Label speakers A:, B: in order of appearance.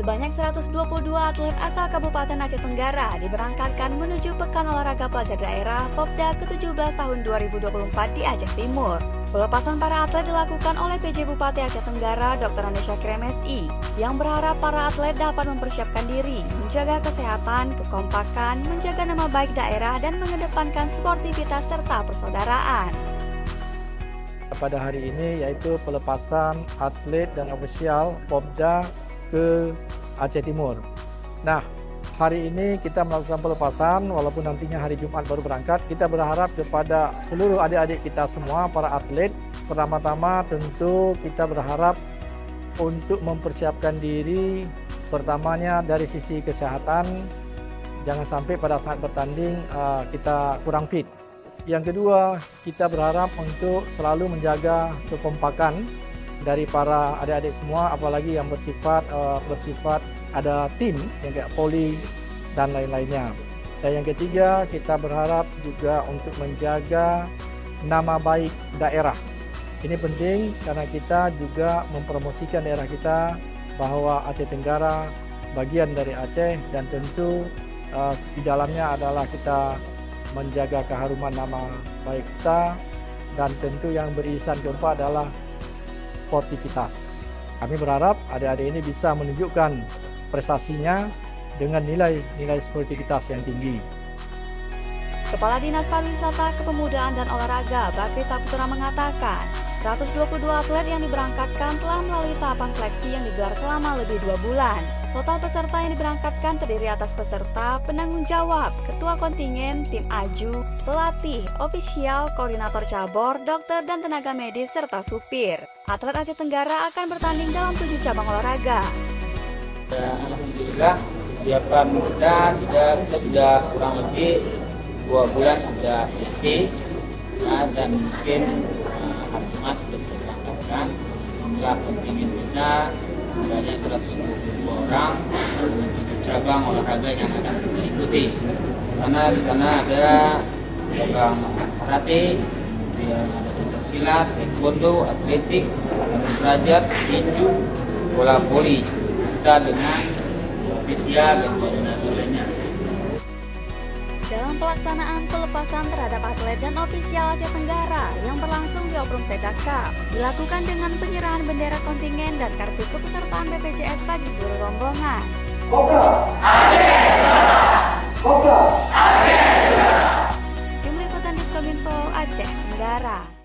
A: Sebanyak 122 atlet asal Kabupaten Aceh Tenggara diberangkatkan menuju Pekan Olahraga Pelajar Daerah Popda ke-17 tahun 2024 di Aceh Timur. Pelepasan para atlet dilakukan oleh PJ Bupati Aceh Tenggara Dr. Andi Syakir MSI yang berharap para atlet dapat mempersiapkan diri, menjaga kesehatan, kekompakan, menjaga nama baik daerah dan mengedepankan sportivitas serta persaudaraan.
B: Pada hari ini yaitu pelepasan atlet dan ofisial Popda ke Aceh Timur. Nah, hari ini kita melakukan pelepasan walaupun nantinya hari Jumat baru berangkat. Kita berharap kepada seluruh adik-adik kita semua, para atlet, pertama-tama tentu kita berharap untuk mempersiapkan diri, pertamanya dari sisi kesehatan, jangan sampai pada saat bertanding kita kurang fit. Yang kedua, kita berharap untuk selalu menjaga kekompakan dari para adik-adik semua, apalagi yang bersifat ada tim yang kayak poli dan lain-lainnya. Dan yang ketiga, kita berharap juga untuk menjaga nama baik daerah. Ini penting karena kita juga mempromosikan daerah kita bahwa Aceh Tenggara bagian dari Aceh, dan tentu di dalamnya adalah kita menjaga keharuman nama baik kita, dan tentu yang beririsan keempat adalah sportivitas. Kami berharap adik-adik ini bisa menunjukkan prestasinya dengan nilai sportivitas yang tinggi.
A: Kepala Dinas Pariwisata, Kepemudaan dan Olahraga Bakri Saputra mengatakan, 122 atlet yang diberangkatkan telah melalui tahapan seleksi yang digelar selama lebih 2 bulan. Total peserta yang diberangkatkan terdiri atas peserta, penanggung jawab, ketua kontingen, tim aju, pelatih, ofisial, koordinator cabur, dokter dan tenaga medis, serta supir. Atlet Aceh Tenggara akan bertanding dalam 7 cabang olahraga.
C: Alhamdulillah, kesiapan kita sudah kurang lebih 2 bulan sudah isi, dan mungkin hari Jumat sudah diberangkatkan. Jumlah kontingen kita sebanyak 122 orang dengan 7 cabang olahraga yang akan kita ikuti. Karena di sana ada cabang karate, kemudian ada pencak silat, taekwondo, atletik, derajat, tinju, bola voli, serta dengan ofisial dan koordinator lainnya.
A: Dalam pelaksanaan pelepasan terhadap atlet dan ofisial Aceh Tenggara yang berlangsung di Oprum Seda Cup, dilakukan dengan penyerahan bendera kontingen dan kartu kepesertaan BPJS bagi seluruh rombongan.
D: Kopda Aceh! Kopda Aceh!
A: Tim Liputan Diskominfo Aceh Tenggara.